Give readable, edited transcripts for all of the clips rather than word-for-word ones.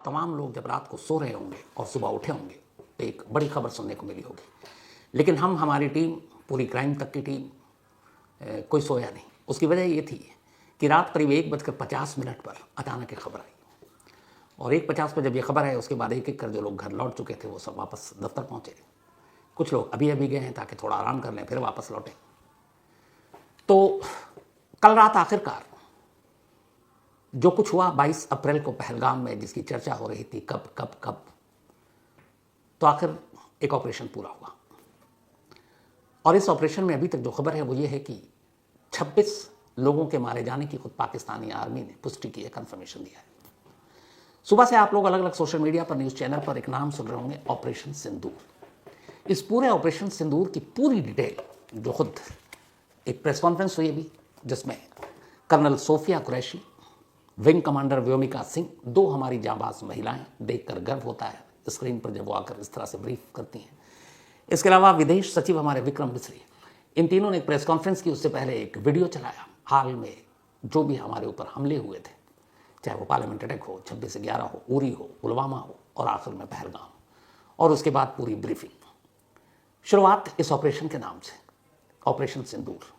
तमाम लोग जब रात को सो रहे होंगे और सुबह उठे होंगे तो एक बड़ी खबर सुनने को मिली होगी, लेकिन हमारी टीम, पूरी क्राइम तक की टीम, कोई सोया नहीं। उसकी वजह ये थी कि रात करीब 1:50 पर अचानक एक खबर आई, और 1:50 पर जब ये खबर आई उसके बाद एक एक कर जो लोग घर लौट चुके थे वो सब वापस दफ्तर पहुँचे। कुछ लोग अभी अभी गए हैं ताकि थोड़ा आराम कर लें, फिर वापस लौटें। तो कल रात आखिरकार जो कुछ हुआ 22 अप्रैल को पहलगाम में, जिसकी चर्चा हो रही थी कब कब कब, तो आखिर एक ऑपरेशन पूरा हुआ। और इस ऑपरेशन में अभी तक जो खबर है वो ये है कि 26 लोगों के मारे जाने की खुद पाकिस्तानी आर्मी ने पुष्टि की है, कंफर्मेशन दिया है। सुबह से आप लोग अलग अलग सोशल मीडिया पर, न्यूज़ चैनल पर एक नाम सुन रहे होंगे, ऑपरेशन सिंदूर। इस पूरे ऑपरेशन सिंदूर की पूरी डिटेल, जो खुद एक प्रेस कॉन्फ्रेंस हुई अभी, जिसमें colonel Sofiya Qureshi, wing commander Vyomika Singh, दो हमारी जांबाज महिलाएं, देखकर गर्व होता है स्क्रीन पर जब वो आकर इस तरह से ब्रीफ करती हैं। इसके अलावा विदेश सचिव हमारे विक्रम मिस्री, इन तीनों ने एक प्रेस कॉन्फ्रेंस की, उससे पहले एक वीडियो चलाया हाल में जो भी हमारे ऊपर हमले हुए थे, चाहे वो पार्लियामेंट अटैक हो, 26/11 हो, उरी हो, पुलवामा हो, और आखिर में पहलगाम, और उसके बाद पूरी ब्रीफिंग। शुरुआत इस ऑपरेशन के नाम से, ऑपरेशन सिंदूर।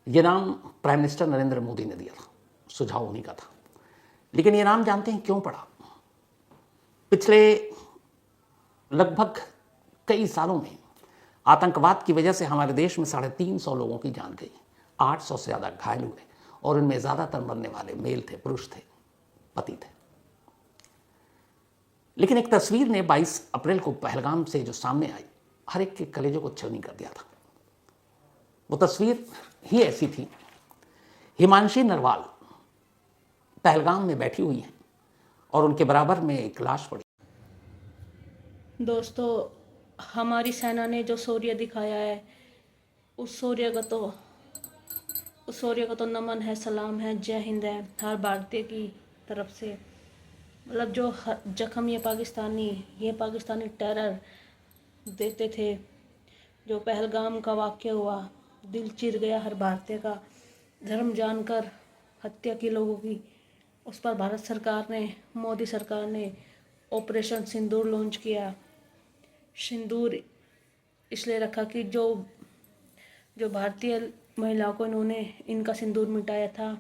ये नाम प्राइम मिनिस्टर नरेंद्र मोदी ने दिया था, सुझाव उन्हीं का था। लेकिन ये नाम जानते हैं क्यों पड़ा? पिछले लगभग कई सालों में आतंकवाद की वजह से हमारे देश में 350 लोगों की जान गई, 800 से ज़्यादा घायल हुए, और इनमें ज़्यादातर मरने वाले मेल थे, पुरुष थे, पति थे। लेकिन एक तस्वीर ने 22 अप्रैल को पहलगाम से जो सामने आई, हर एक के कलेजों को छलनी कर दिया था। वो तस्वीर ही ऐसी थी। हिमांशी नरवाल पहलगाम में बैठी हुई हैं और उनके बराबर में एक लाश पड़ी। दोस्तों, हमारी सेना ने जो शौर्य दिखाया है, उस शौर्य का तो नमन है, सलाम है, जय हिंद है हर भारतीय की तरफ से। मतलब जो जख्म ये पाकिस्तानी टेरर देते थे, जो पहलगाम का वाक़या हुआ, दिल चीर गया हर भारतीय का। धर्म जानकर हत्या की लोगों की, उस पर भारत सरकार ने, मोदी सरकार ने ऑपरेशन सिंदूर लॉन्च किया। सिंदूर इसलिए रखा कि जो भारतीय महिलाओं को इन्होंने इनका सिंदूर मिटाया था,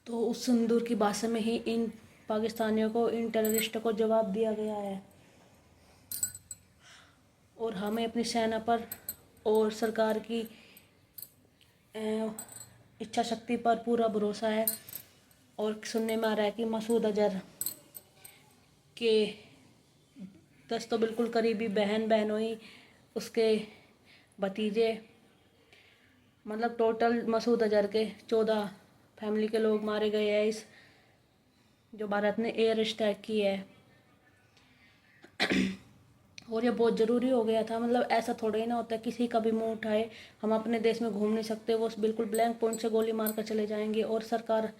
तो उस सिंदूर की भाषा में ही इन पाकिस्तानियों को, इन टेररिस्टों को जवाब दिया गया है। और हमें अपनी सेना पर और सरकार की इच्छा शक्ति पर पूरा भरोसा है। और सुनने में आ रहा है कि मसूद अजहर के 10 तो बिल्कुल करीबी बहनोई, उसके भतीजे, मतलब टोटल मसूद अजहर के 14 फैमिली के लोग मारे गए हैं इस जो भारत ने एयर स्ट्राइक की है। और ये बहुत ज़रूरी हो गया था। मतलब ऐसा थोड़ा ही ना होता है किसी का भी मुंह उठाए, हम अपने देश में घूम नहीं सकते, वो बिल्कुल ब्लैंक पॉइंट से गोली मार कर चले जाएंगे और सरकार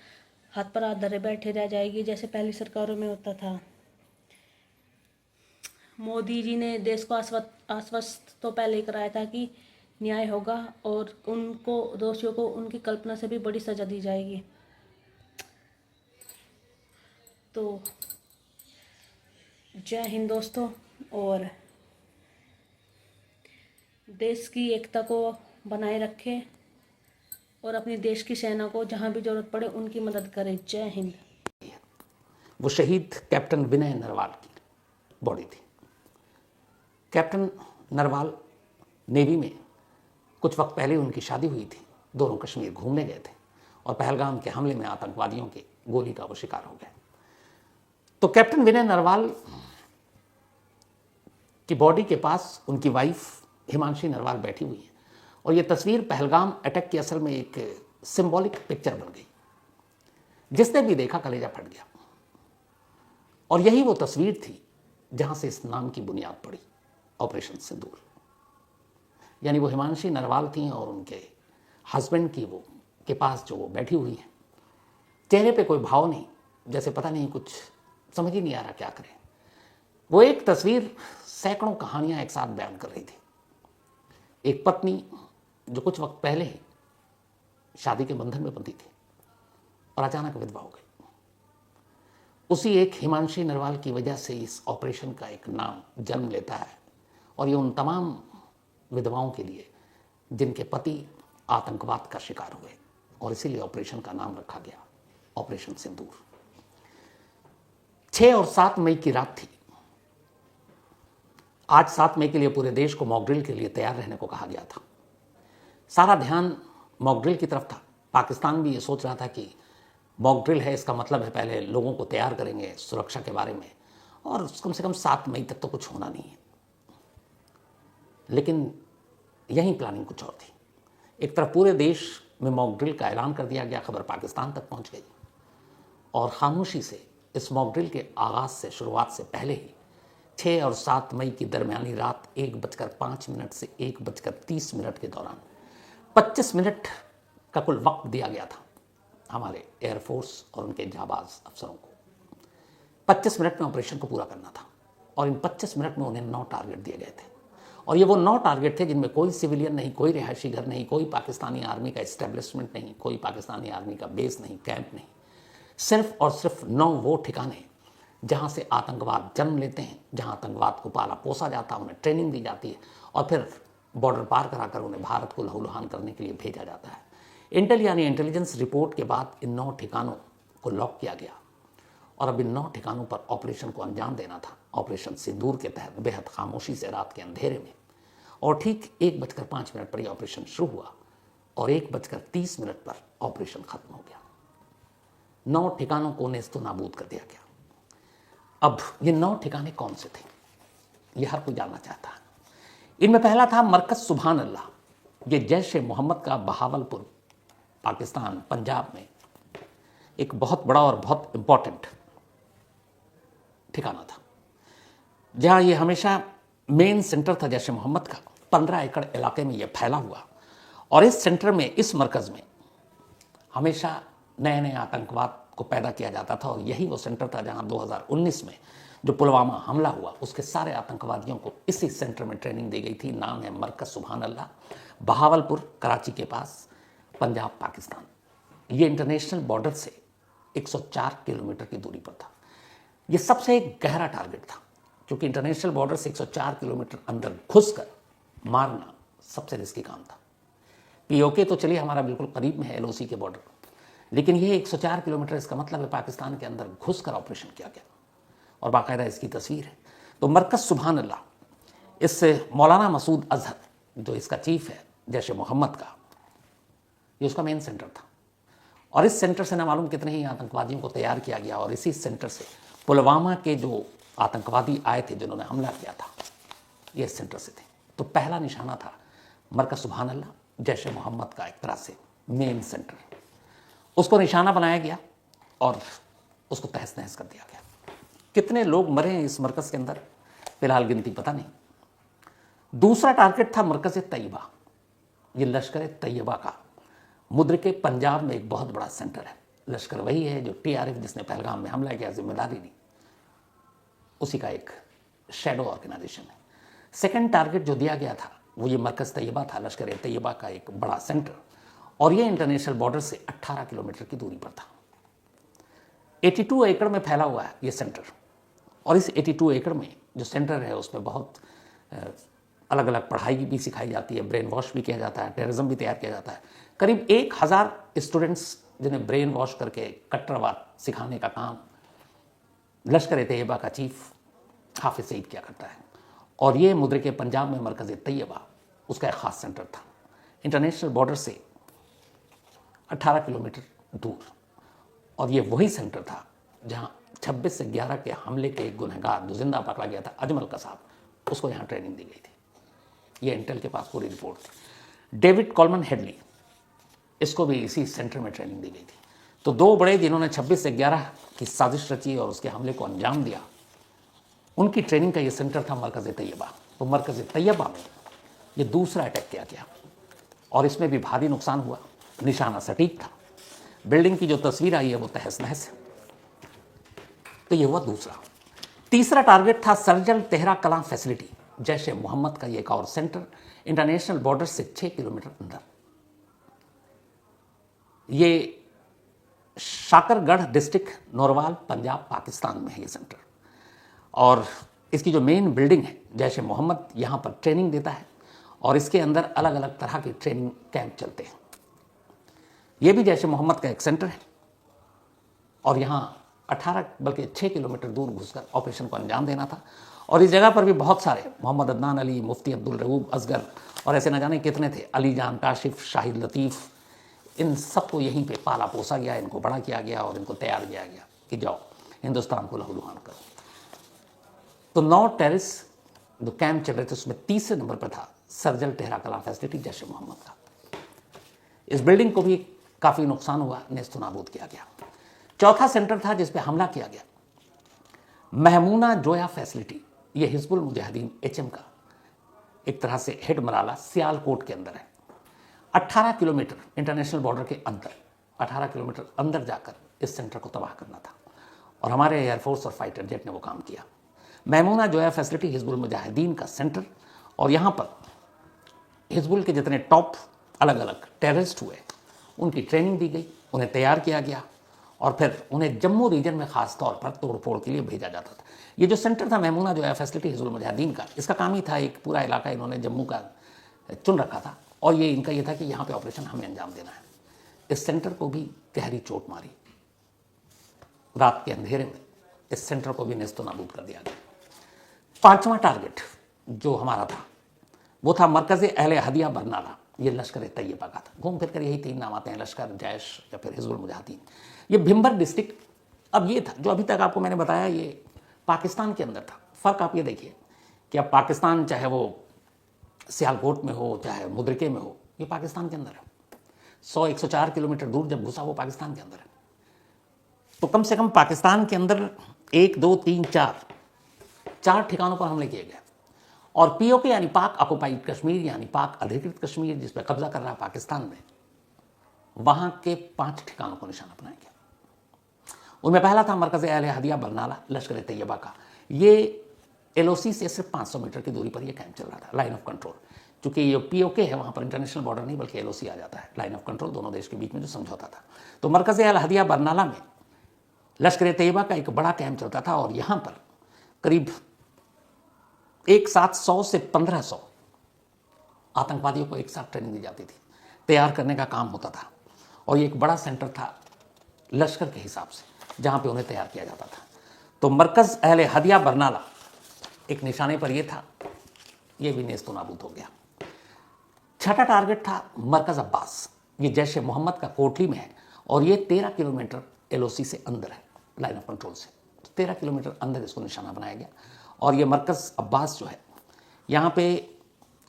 हाथ पर हाथ धरे बैठे रह जाएगी, जैसे पहली सरकारों में होता था। मोदी जी ने देश को आश्वस्त तो पहले ही कराया था कि न्याय होगा और उनको, दोषियों को उनकी कल्पना से भी बड़ी सज़ा दी जाएगी। तो जय हिंद दोस्तों, और देश की एकता को बनाए रखें और अपनी देश की सेना को जहां भी जरूरत पड़े उनकी मदद करें। जय हिंद। वो शहीद कैप्टन विनय नरवाल की बॉडी थी। कैप्टन नरवाल नेवी में कुछ वक्त पहले उनकी शादी हुई थी, दोनों कश्मीर घूमने गए थे और पहलगाम के हमले में आतंकवादियों के गोली का वो शिकार हो गए। तो कैप्टन विनय नरवाल की बॉडी के पास उनकी वाइफ हिमांशी नरवाल बैठी हुई है, और ये तस्वीर पहलगाम अटैक की असल में एक सिंबॉलिक पिक्चर बन गई। जिसने भी देखा कलेजा फट गया। और यही वो तस्वीर थी जहां से इस नाम की बुनियाद पड़ी, ऑपरेशन सिंदूर। यानी वो हिमांशी नरवाल थी और उनके हस्बैंड की वो के पास जो वो बैठी हुई है, चेहरे पे कोई भाव नहीं, जैसे पता नहीं, कुछ समझ ही नहीं आ रहा क्या करें। वो एक तस्वीर सैकड़ों कहानियां एक साथ बयान कर रही थी। एक पत्नी जो कुछ वक्त पहले ही शादी के बंधन में बंधी थी और अचानक विधवा हो गई। उसी एक हिमांशी नरवाल की वजह से इस ऑपरेशन का एक नाम जन्म लेता है, और ये उन तमाम विधवाओं के लिए जिनके पति आतंकवाद का शिकार हुए, और इसीलिए ऑपरेशन का नाम रखा गया ऑपरेशन सिंदूर। 6 और 7 मई की रात थी। आज 7 मई के लिए पूरे देश को मॉक ड्रिल के लिए तैयार रहने को कहा गया था। सारा ध्यान मॉक ड्रिल की तरफ था। पाकिस्तान भी ये सोच रहा था कि मॉक ड्रिल है, इसका मतलब है पहले लोगों को तैयार करेंगे सुरक्षा के बारे में, और कम से कम 7 मई तक तो कुछ होना नहीं है। लेकिन यही प्लानिंग कुछ और थी। एक तरफ पूरे देश में मॉक ड्रिल का ऐलान कर दिया गया, खबर पाकिस्तान तक पहुंच गई, और खामोशी से इस मॉक ड्रिल के आगाज से, शुरुआत से पहले ही 6 और 7 मई की दरमियानी रात 1:05 से 1:30 के दौरान 25 मिनट का कुल वक्त दिया गया था हमारे एयरफोर्स और उनके जाबाज अफसरों को। 25 मिनट में ऑपरेशन को पूरा करना था, और इन 25 मिनट में उन्हें 9 टारगेट दिए गए थे। और ये वो 9 टारगेट थे जिनमें कोई सिविलियन नहीं, कोई रिहायशी घर नहीं, कोई पाकिस्तानी आर्मी का एस्टेब्लिशमेंट नहीं, कोई पाकिस्तानी आर्मी का बेस नहीं, कैंप नहीं। सिर्फ और सिर्फ 9 वो ठिकाने जहाँ से आतंकवाद जन्म लेते हैं, जहाँ आतंकवाद को पाला पोसा जाता है, उन्हें ट्रेनिंग दी जाती है, और फिर बॉर्डर पार कराकर उन्हें भारत को लहूलुहान करने के लिए भेजा जाता है। इंटेल यानी इंटेलिजेंस रिपोर्ट के बाद इन 9 ठिकानों को लॉक किया गया, और अब इन 9 ठिकानों पर ऑपरेशन को अंजाम देना था। ऑपरेशन सिंदूर के तहत बेहद खामोशी से रात के अंधेरे में, और ठीक 1:05 पर यह ऑपरेशन शुरू हुआ, और 1:30 पर ऑपरेशन खत्म हो गया। 9 ठिकानों को नेस्तो नाबूद कर दिया गया। अब ये 9 ठिकाने कौन से थे, ये हर कोई जानना चाहता है। इनमें पहला था मरकज सुभान अल्लाह। ये जैश ए मोहम्मद का बहावलपुर, पाकिस्तान, पंजाब में एक बहुत बड़ा और बहुत इंपॉर्टेंट ठिकाना था, जहाँ ये हमेशा मेन सेंटर था जैश ए मोहम्मद का। 15 एकड़ इलाके में ये फैला हुआ, और इस सेंटर में, इस मरकज़ में हमेशा नए नए आतंकवाद को पैदा किया जाता था। और यही वो सेंटर था जहां 2019 में जो पुलवामा हमला हुआ, उसके सारे आतंकवादियों को इसी सेंटर में ट्रेनिंग दी गई थी। नाम है मरकज सुभान अल्लाह, बहावलपुर, कराची के पास, पंजाब, पाकिस्तान। ये इंटरनेशनल बॉर्डर से 104 किलोमीटर की दूरी पर था। ये सबसे एक गहरा टारगेट था, क्योंकि इंटरनेशनल बॉर्डर से 104 किलोमीटर अंदर घुसकर मारना सबसे रिस्की काम था। पीओके तो चलिए हमारा बिल्कुल करीब में है, एलओसी के बॉर्डर, लेकिन ये 104 किलोमीटर, इसका मतलब है पाकिस्तान के अंदर घुसकर ऑपरेशन किया गया, और बाकायदा इसकी तस्वीर है। तो मरकज सुभान अल्लाह, इससे मौलाना मसूद अजहर जो इसका चीफ है जैश ए मोहम्मद का, ये उसका मेन सेंटर था। और इस सेंटर से न मालूम कितने ही आतंकवादियों को तैयार किया गया, और इसी सेंटर से पुलवामा के जो आतंकवादी आए थे जिन्होंने हमला किया था, ये इस सेंटर से थे। तो पहला निशाना था मरकज सुभान अल्लाह, जैश ए मोहम्मद का एक तरह से मेन सेंटर। उसको निशाना बनाया गया और उसको तहस नहस कर दिया गया। कितने लोग मरे हैं इस मरकज़ के अंदर, फिलहाल गिनती पता नहीं। दूसरा टारगेट था मरकज़ तैयबा। ये लश्कर तैयबा का मुद्र के पंजाब में एक बहुत बड़ा सेंटर है। लश्कर वही है जो टीआरएफ, जिसने पहलगाम में हमला किया, जिम्मेदारी ली, उसी का एक शैडो ऑर्गेनाइजेशन है। सेकंड टारगेट जो दिया गया था वो ये मरकज़ तैयबा था, लश्कर तैयबा का एक बड़ा सेंटर, और ये इंटरनेशनल बॉर्डर से 18 किलोमीटर की दूरी पर था। 82 एकड़ में फैला हुआ है ये सेंटर, और इस 82 एकड़ में जो सेंटर है उसमें बहुत अलग अलग पढ़ाई भी सिखाई जाती है, ब्रेन वॉश भी किया जाता है, टेररिज्म भी तैयार किया जाता है। करीब 1000 स्टूडेंट्स जिन्हें ब्रेन वॉश करके कट्टरवाद सिखाने का काम लश्कर तैयबा का चीफ हाफिज सईद किया करता है। और ये मुद्र के पंजाब में मरकज़ तैयबा उसका एक ख़ास सेंटर था, इंटरनेशनल बॉर्डर से 18 किलोमीटर दूर। और ये वही सेंटर था जहां 26 से 11 के हमले के एक गुनहगार जो जिंदा पकड़ा गया था, अजमल कसाब, उसको यहाँ ट्रेनिंग दी गई थी। ये इंटेल के पास पूरी रिपोर्ट थी। डेविड कॉलमन हेडली, इसको भी इसी सेंटर में ट्रेनिंग दी गई थी। तो दो बड़े जिन्होंने 26 से 11 की साजिश रची और उसके हमले को अंजाम दिया, उनकी ट्रेनिंग का ये सेंटर था मरकज़ तैयबा। तो मरकज़ तैयबा में ये दूसरा अटैक किया गया, और इसमें भी भारी नुकसान हुआ। निशाना सटीक था, बिल्डिंग की जो तस्वीर आई है वो तहस नहस है। तो ये हुआ दूसरा। तीसरा टारगेट था सर्जल तेहरा कलां फैसिलिटी, जैश ए मोहम्मद का ये एक और सेंटर, इंटरनेशनल बॉर्डर से 6 किलोमीटर अंदर। ये शाकरगढ़ डिस्ट्रिक्ट नौरवाल पंजाब पाकिस्तान में है ये सेंटर। और इसकी जो मेन बिल्डिंग है, जैश ए मोहम्मद यहाँ पर ट्रेनिंग देता है और इसके अंदर अलग अलग तरह के ट्रेनिंग कैंप चलते हैं। ये भी जैश ए मोहम्मद का एक सेंटर है और यहाँ 18 बल्कि 6 किलोमीटर दूर घुसकर ऑपरेशन को अंजाम देना था। और इस जगह पर भी बहुत सारे मोहम्मद अदनान अली, मुफ्ती अब्दुल रऊफ असगर और ऐसे न जाने कितने थे, अली जान काशिफ, शाहिद लतीफ़, इन सबको यहीं पे पाला पोसा गया, इनको बड़ा किया गया और इनको तैयार किया गया कि जाओ हिंदुस्तान को लहूलुहान करो। तो 9 टेरिस जो कैंप चल रहे थे उसमें तीसरे नंबर पर था सर्जल टेहरा कला फैसिलिटी जैश ए मोहम्मद का। इस बिल्डिंग को भी काफ़ी नुकसान हुआ, नेस्त नाबूद किया गया। चौथा सेंटर था जिस पे हमला किया गया, महमूना जोया फैसिलिटी। ये हिजबुल मुजाहिदीन HM का एक तरह से हेड मराला सियालकोट के अंदर है। 18 किलोमीटर इंटरनेशनल बॉर्डर के अंदर, 18 किलोमीटर अंदर जाकर इस सेंटर को तबाह करना था और हमारे एयरफोर्स और फाइटर जेट ने वो काम किया। महमूना जोया फैसिलिटी हिजबुल मुजाहिदीन का सेंटर, और यहाँ पर हिजबुल के जितने टॉप अलग अलग टेररिस्ट हुए उनकी ट्रेनिंग दी गई, उन्हें तैयार किया गया और फिर उन्हें जम्मू रीजन में खास तौर पर तोड़फोड़ के लिए भेजा जाता था। ये जो सेंटर था महमूना जोया फैसिलिटी हिजबुल मुजाहिदीन का, इसका काम ही था, एक पूरा इलाका इन्होंने जम्मू का चुन रखा था और ये इनका ये था कि यहाँ पे ऑपरेशन हमें अंजाम देना है। इस सेंटर को भी गहरी चोट मारी, रात के अंधेरे में इस सेंटर को भी नेस्तो नाबूद कर दिया गया। पांचवा टारगेट जो हमारा था वो था मरकज़ अहले हदिया बरनाला। ये लश्कर तैयबा का था। घूम फिर कर यही 3 नाम आते हैं, लश्कर, जैश या फिर हिजबुल मुजाहिदीन। ये भिम्बर डिस्ट्रिक्ट अब ये था जो अभी तक आपको मैंने बताया, ये पाकिस्तान के अंदर था। फ़र्क आप ये देखिए कि अब पाकिस्तान चाहे वो सियालकोट में हो चाहे मुद्रिके में हो, ये पाकिस्तान के अंदर है। 104 किलोमीटर दूर जब घुसा वो पाकिस्तान के अंदर है। तो कम से कम पाकिस्तान के अंदर 1, 2, 3, 4 ठिकानों पर हमले किए गए। और POK यानी पाक ऑक्युपाइड कश्मीर यानी पाक अधिकृत कश्मीर जिस पर कब्जा कर रहा है पाकिस्तान में, वहां के 5 ठिकानों को निशाना बनाया गया। उनमें पहला था मरकज़ अहले हदिया बरनाला लश्कर तैयबा का। ये LOC से सिर्फ 500 मीटर की दूरी पर यह कैंप चल रहा था, लाइन ऑफ कंट्रोल। चूंकि ये POK है वहां पर इंटरनेशनल बॉर्डर नहीं बल्कि LOC आ जाता है, लाइन ऑफ कंट्रोल, दोनों देश के बीच में जो समझौता था। तो मरकज़ अहले हदिया बरनाला में लश्कर तैयबा का एक बड़ा कैंप चलता था और यहां पर करीब एक साथ 100 से 1500 आतंकवादियों को एक साथ ट्रेनिंग दी जाती थी, तैयार करने का काम होता था। और ये एक बड़ा सेंटर था लश्कर के हिसाब से जहां पे उन्हें तैयार किया जाता था। तो मरकज़ अहले हदिया बरनाला एक निशाने पर ये था, ये भी नेस्तो नाबूद हो गया। छठा टारगेट था मरकज़ अब्बास। ये जैश ए मोहम्मद का कोटली में है और ये 13 किलोमीटर LOC से अंदर है, लाइन ऑफ कंट्रोल से। 13 किलोमीटर अंदर इसको निशाना बनाया गया। और ये मरकज़ अब्बास जो है, यहाँ पे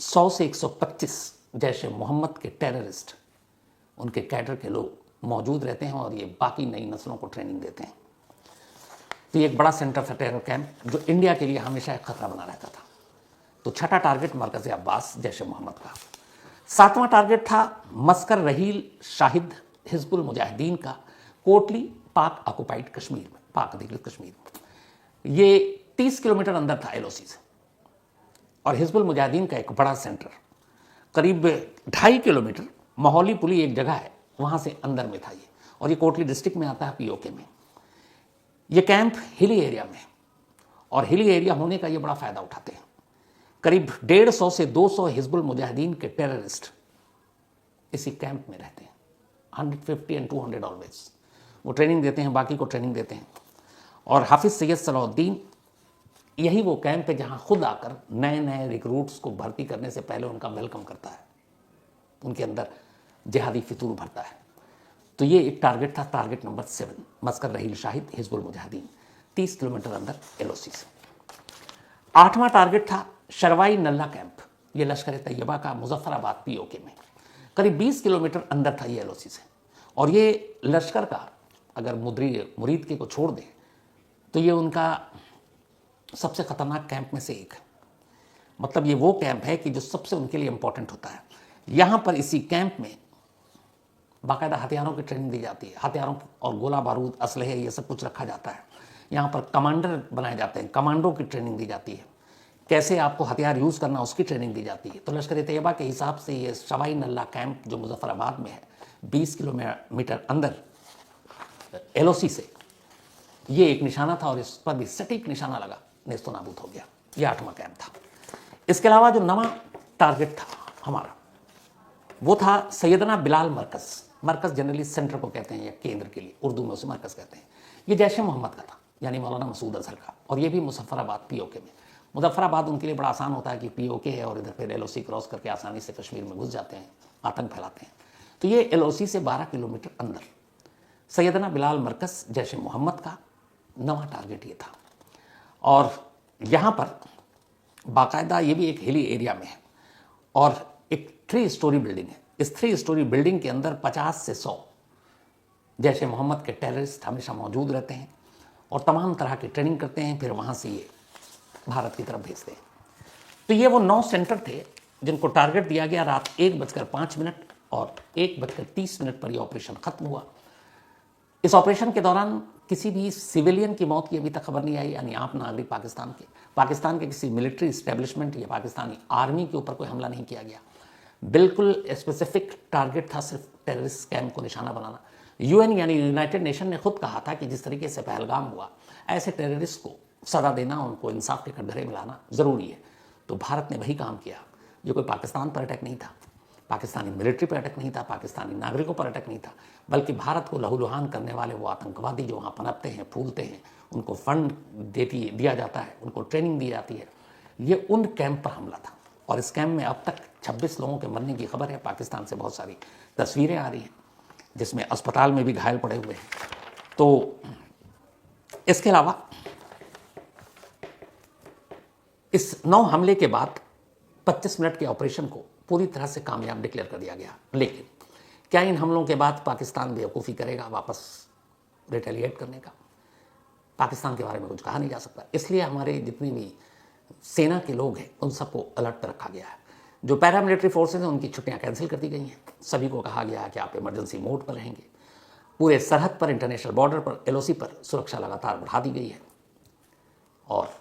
100 से 125 जैश ए मोहम्मद के टेररिस्ट, उनके कैडर के लोग मौजूद रहते हैं और ये बाकी नई नस्लों को ट्रेनिंग देते हैं। तो ये एक बड़ा सेंटर था टेरर कैंप जो इंडिया के लिए हमेशा एक खतरा बना रहता था। तो छठा टारगेट मरकज़ अब्बास जैश ए मोहम्मद का। सातवां टारगेट था मस्कर रहील शाहिद हिजबुल मुजाहिदीन का, कोटली पाक ऑक्युपाइड कश्मीर में, पाक अधिकृत कश्मीर में। ये 30 किलोमीटर अंदर था LOC से। और हिजबुल मुजाहिदीन का एक बड़ा सेंटर करीब 2.5 किलोमीटर मोहली पुली एक जगह है वहां से अंदर में था ये, और ये कोटली डिस्ट्रिक्ट में आता है POK में। ये कैंप हिली एरिया में, और हिली एरिया होने का ये बड़ा फायदा उठाते हैं। करीब 150 से 200 हिजबुल मुजाहिदीन के टेररिस्ट इसी कैंप में रहते हैं, 150 and 200 ऑलवेज। वो ट्रेनिंग देते हैं, बाकी को ट्रेनिंग देते हैं। और हाफिज सैयद सलाउद्दीन यही वो कैंप है जहां खुद आकर नए नए रिक्रूट्स को भर्ती करने से पहले उनका वेलकम करता है, उनके अंदर जिहादी फितूर भरता है। तो ये एक टारगेट था, टारगेट नंबर 7, मस्कर रहील शाहिद हिजबुल मुजाहिदीन, 30 किलोमीटर अंदर LOC से। 8वां टारगेट था शरवाई नल्ला कैंप। ये लश्कर तैयबा का मुजफ्फराबाद POK में, करीब 20 किलोमीटर अंदर था ये LOC से। और ये लश्कर का अगर मुरीद के को छोड़ दें तो ये उनका सबसे खतरनाक कैंप में से एक है। मतलब ये वो कैंप है कि जो सबसे उनके लिए इंपॉर्टेंट होता है। यहाँ पर इसी कैंप में बाकायदा हथियारों की ट्रेनिंग दी जाती है, हथियारों और गोला बारूद, असलहे, ये सब कुछ रखा जाता है। यहाँ पर कमांडर बनाए जाते हैं, कमांडो की ट्रेनिंग दी जाती है, कैसे आपको हथियार यूज़ करना उसकी ट्रेनिंग दी जाती है। तो लश्कर तैयबा के हिसाब से ये शवाई नल्ला कैंप जो मुजफ्फराबाद में है, 20 किलोमीटर अंदर LOC से ये एक निशाना था और इस पर भी सटीक निशाना लगा, नेस्तो नाबूद हो गया। ये 8वां कैंप था। इसके अलावा जो 9वां टारगेट था हमारा वो था सैयदना बिलाल मरकज़। मरकज़ जनरली सेंटर को कहते हैं या केंद्र के लिए, उर्दू में उसे मरकज़ कहते हैं। ये जैश मोहम्मद का था, यानी मौलाना मसूद अजहर का, और ये भी मुजफ्फराबाद POK में। मुजफ्फराबाद उनके लिए बड़ा आसान होता है कि POK है और इधर फिर LOC क्रॉस करके आसानी से कश्मीर में घुस जाते हैं, आतंक फैलाते हैं। तो ये LOC से 12 किलोमीटर अंदर सैयदना बिलाल मरकज़ जैश मोहम्मद का 9वां टारगेट ये था। और यहाँ पर बाकायदा ये भी एक हिली एरिया में है और एक 3 स्टोरी बिल्डिंग है। इस 3 स्टोरी बिल्डिंग के अंदर 50 से 100 जैश मोहम्मद के टेररिस्ट हमेशा मौजूद रहते हैं और तमाम तरह की ट्रेनिंग करते हैं, फिर वहाँ से ये भारत की तरफ भेजते हैं। तो ये वो 9 सेंटर थे जिनको टारगेट दिया गया। रात 1:05 और 1:30 पर यह ऑपरेशन खत्म हुआ। इस ऑपरेशन के दौरान किसी भी सिविलियन की मौत की अभी तक खबर नहीं आई, यानी आम नागरिक पाकिस्तान के किसी मिलिट्री इस्टेब्लिशमेंट या पाकिस्तानी आर्मी के ऊपर कोई हमला नहीं किया गया। बिल्कुल स्पेसिफिक टारगेट था सिर्फ टेररिस्ट कैंप को निशाना बनाना। UN यानी यूनाइटेड नेशन ने खुद कहा था कि जिस तरीके से पहलगाम हुआ, ऐसे टेररिस्ट को सजा देना, उनको इंसाफ के कटघरे में लाना ज़रूरी है। तो भारत ने वही काम किया। ये कोई पाकिस्तान पर अटैक नहीं था, पाकिस्तानी मिलिट्री पर अटैक नहीं था, पाकिस्तानी नागरिकों पर अटैक नहीं था, बल्कि भारत को लहूलुहान करने वाले वो आतंकवादी जो वहाँ पनपते हैं, फूलते हैं, उनको फंड दिया जाता है, उनको ट्रेनिंग दी जाती है, ये उन कैंप पर हमला था। और इस कैंप में अब तक 26 लोगों के मरने की खबर है। पाकिस्तान से बहुत सारी तस्वीरें आ रही हैं जिसमें अस्पताल में भी घायल पड़े हुए हैं। तो इसके अलावा इस 9 हमले के बाद 25 मिनट के ऑपरेशन को पूरी तरह से कामयाब डिक्लेयर कर दिया गया। लेकिन क्या इन हमलों के बाद पाकिस्तान बेवकूफ़ी करेगा वापस रिटेलिएट करने का? पाकिस्तान के बारे में कुछ कहा नहीं जा सकता। इसलिए हमारे जितने भी सेना के लोग हैं उन सबको अलर्ट पर रखा गया है। जो पैरामिलिट्री फोर्सेज हैं उनकी छुट्टियां कैंसिल कर दी गई हैं। सभी को कहा गया है कि आप इमरजेंसी मोड पर रहेंगे। पूरे सरहद पर, इंटरनेशनल बॉर्डर पर, LOC पर सुरक्षा लगातार बढ़ा दी गई है और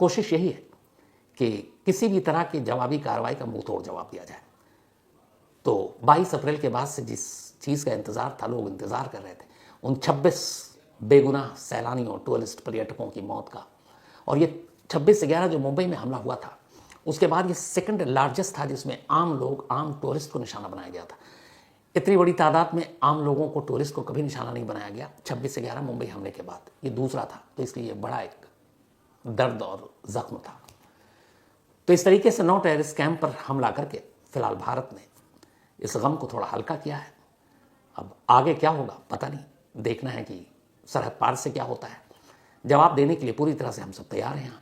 कोशिश यही है कि किसी भी तरह की जवाबी कार्रवाई का मुंह तोड़ जवाब दिया जाए। तो 22 अप्रैल के बाद से जिस चीज़ का इंतज़ार था, लोग इंतज़ार कर रहे थे, उन 26 बेगुनाह सैलानियों, टूरिस्ट, पर्यटकों की मौत का, और ये 26/11 जो मुंबई में हमला हुआ था, उसके बाद ये सेकंड लार्जेस्ट था जिसमें आम लोग, आम टूरिस्ट को निशाना बनाया गया था। इतनी बड़ी तादाद में आम लोगों को, टूरिस्ट को कभी निशाना नहीं बनाया गया 26/11 मुंबई हमले के बाद। ये दूसरा था, तो इसलिए बड़ा एक दर्द और जख्म था। तो इस तरीके से 9 टेररिस्ट कैंप पर हमला करके फिलहाल भारत ने इस गम को थोड़ा हल्का किया है। अब आगे क्या होगा पता नहीं, देखना है कि सरहद पार से क्या होता है। जवाब देने के लिए पूरी तरह से हम सब तैयार हैं।